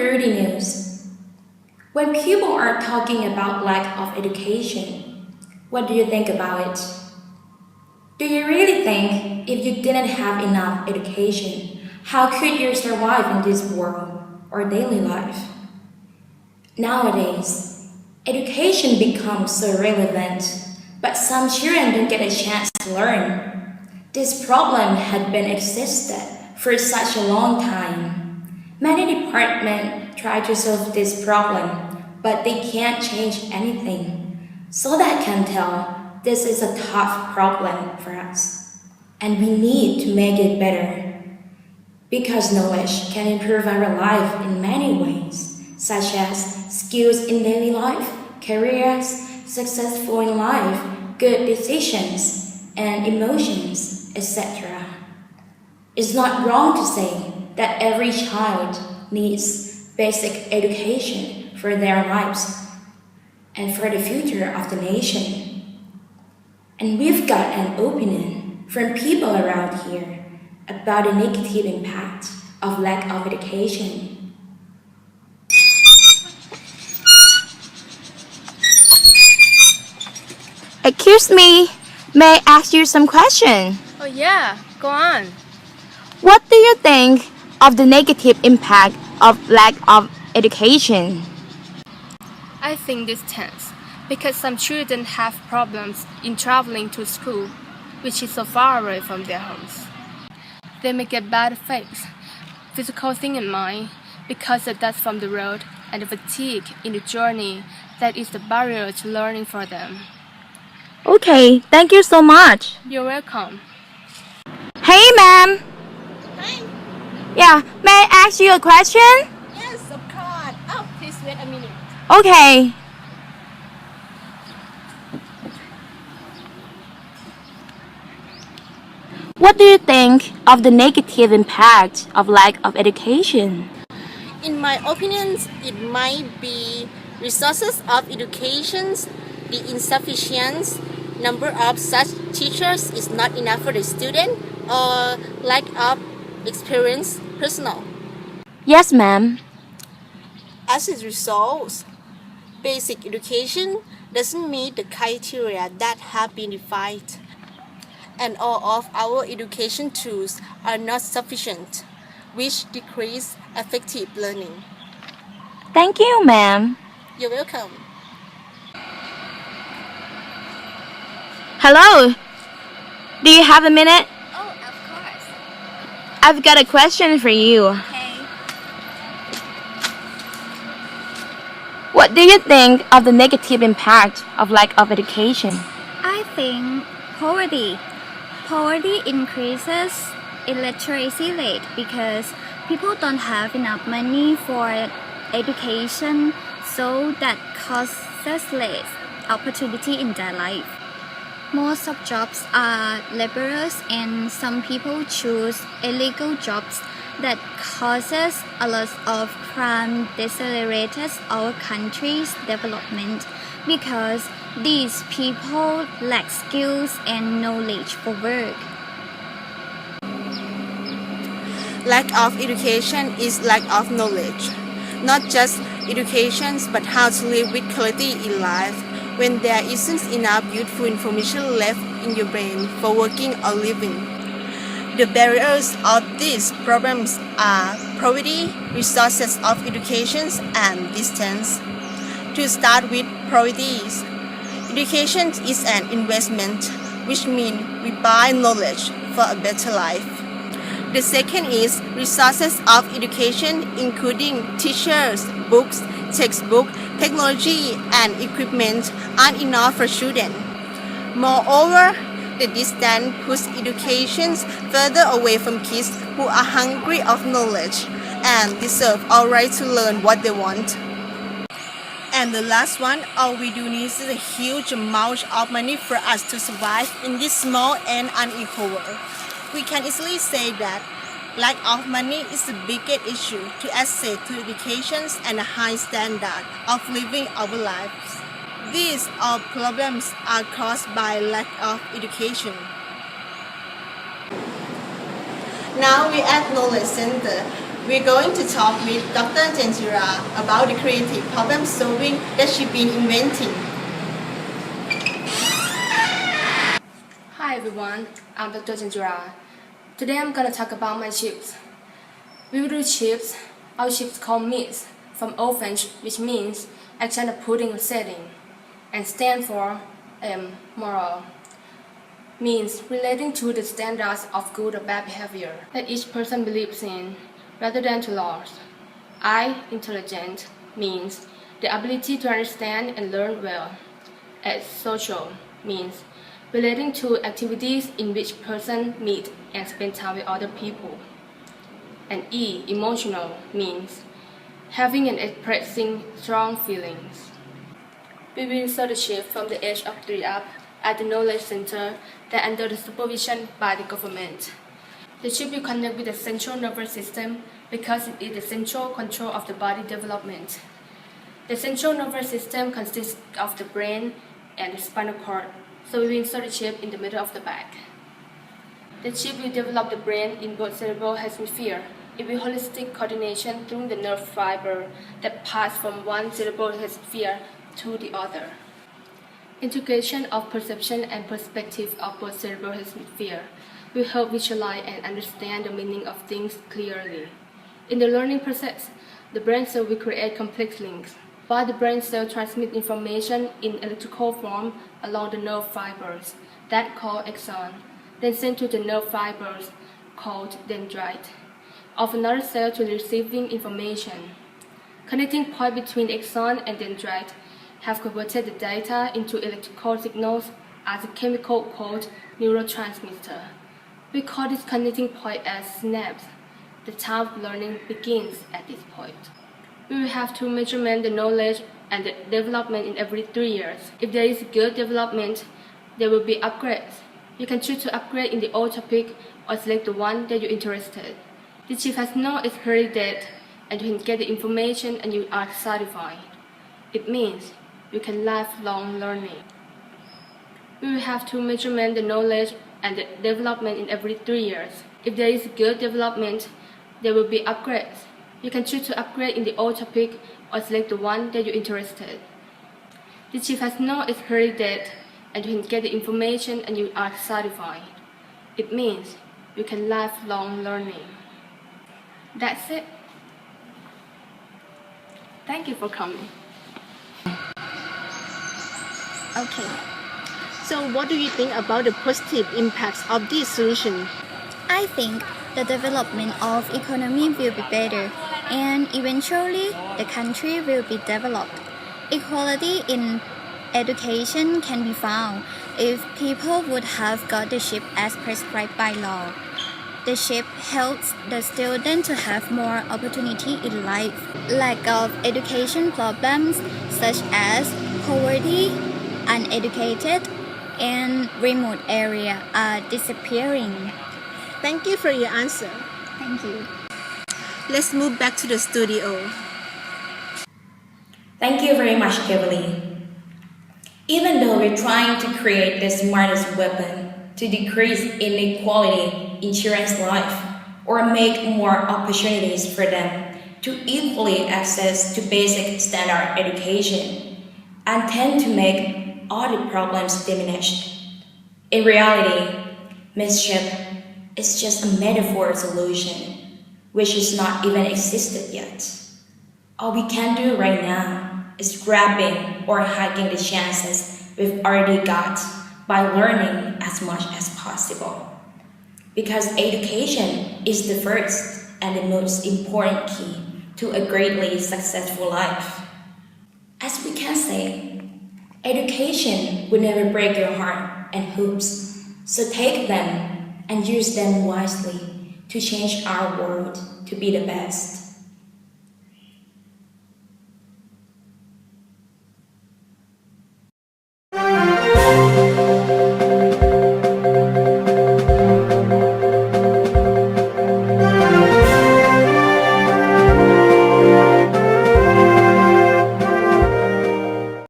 RUDY News. When people are talking about lack of education, what do you think about it? Do you really think if you didn't have enough education, how could you survive in this world or daily life? Nowadays, education becomes so relevant, but some children don't get a chance to learn. This problem had been existed for such a long time. Many departments try to solve this problem, but they can't change anything. So that can tell this is a tough problem for us, and we need to make it better. Because knowledge can improve our life in many ways, such as skills in daily life, careers, successful in life, good decisions, and emotions, etc. It's not wrong to say that every child needs basic education for their lives and for the future of the nation. And we've got an opinion from people around here about the negative impact of lack of education. Excuse me, may I ask you some question? Oh yeah, go on. What do you think of the negative impact of lack of education? I think this tense because some children have problems in traveling to school, which is so far away from their homes. They may get bad effects, physical thing in mind, because of dust from the road and the fatigue in the journey that is the barrier to learning for them. Okay, thank you so much. You're welcome. Hey ma'am. Hi. Yeah, may I ask you a question? Yes, of course. Oh, please wait a minute. Okay. What do you think of the negative impact of lack of education? In my opinion, it might be resources of education, the insufficient number of such teachers is not enough for the student, or lack of experience personnel. Yes, ma'am. As a result, basic education doesn't meet the criteria that have been defined, and all of our education tools are not sufficient, which decrease effective learning. Thank you, ma'am. You're welcome. Hello. Do you have a minute? Oh, of course. I've got a question for you. Okay. What do you think of the negative impact of lack of education? I think poverty. Poverty increases illiteracy rate because people don't have enough money for education, so that causes less opportunity in their life. Most of jobs are laborers, and some people choose illegal jobs that causes a lot of crime, decelerates our country's development because these people lack skills and knowledge for work. Lack of education is lack of knowledge. Not just education, but how to live with quality in life when there isn't enough useful information left in your brain for working or living. The barriers of these problems are poverty, resources of education, and distance. To start with priorities, education is an investment, which means we buy knowledge for a better life. The second is resources of education, including teachers, books, textbook, technology, and equipment aren't enough for children. Moreover, the distance puts education further away from kids who are hungry of knowledge and deserve our right to learn what they want. And the last one, all we do need is a huge amount of money for us to survive in this small and unequal world. We can easily say that lack of money is the biggest issue to access to education and a high standard of living our lives. These all problems are caused by lack of education. Now we at Knowledge Center, We're going to talk with Dr. Janjira about the creative problem solving that she's been inventing. Hi everyone, I'm Dr. Janjira. Today I'm gonna talk about my chips. We will do chips, our chips called meats, from Old French, which means action of putting a setting, and stand for moral. Means relating to the standards of good or bad behavior that each person believes in, rather than to laws. Intelligent, means the ability to understand and learn well. As social, means relating to activities in which person meet and spend time with other people. And emotional, means having and expressing strong feelings. We will insert the chip from the age of 3 up at the knowledge center that under the supervision by the government. The chip will connect with the central nervous system because it is the central control of the body development. The central nervous system consists of the brain and the spinal cord, so we will insert the chip in the middle of the back. The chip will develop the brain in both cerebral hemisphere. It will holistic coordination through the nerve fiber that pass from one cerebral hemisphere to the other. Integration of perception and perspective of both cerebral hemisphere will help visualize and understand the meaning of things clearly. In the learning process, the brain cell will create complex links, while the brain cell transmit information in electrical form along the nerve fibers that called axon, then sent to the nerve fibers called dendrite of another cell to receiving information. Connecting point between axon and dendrite have converted the data into electrical signals as a chemical called neurotransmitter. We call this connecting point as synapse. The time of learning begins at this point. We will have to measure the knowledge and the development in every 3 years. If there is good development, there will be upgrades. You can choose to upgrade in the old topic or select the one that you're interested in. The chip has no expiry date and you can get the information and you are satisfied. It means you can lifelong learning. We will have to measure the knowledge and the development in every 3 years. If there is good development, there will be upgrades. You can choose to upgrade in the old topic or select the one that you're interested in. The chip has no expiry date and you can get the information and you are satisfied. It means you can lifelong learning. That's it. Thank you for coming. Okay. So what do you think about the positive impacts of this solution? I think the development of economy will be better and eventually the country will be developed. Equality in education can be found if people would have got the chip as prescribed by law. The chip helps the student to have more opportunity in life. Lack of education problems such as poverty, uneducated, and remote area are disappearing. Thank you for your answer. Thank you. Let's move back to the studio. Thank you very much, Kimberly. Even though we're trying to create the smartest weapon to decrease inequality in children's life or make more opportunities for them to equally access to basic standard education and tend to make all the problems diminished. In reality, mischief is just a metaphor solution which is not even existed yet. All we can do right now is grabbing or hacking the chances we've already got by learning as much as possible. Because education is the first and the most important key to a greatly successful life. As we can say, education will never break your heart and hopes, so take them and use them wisely to change our world to be the best.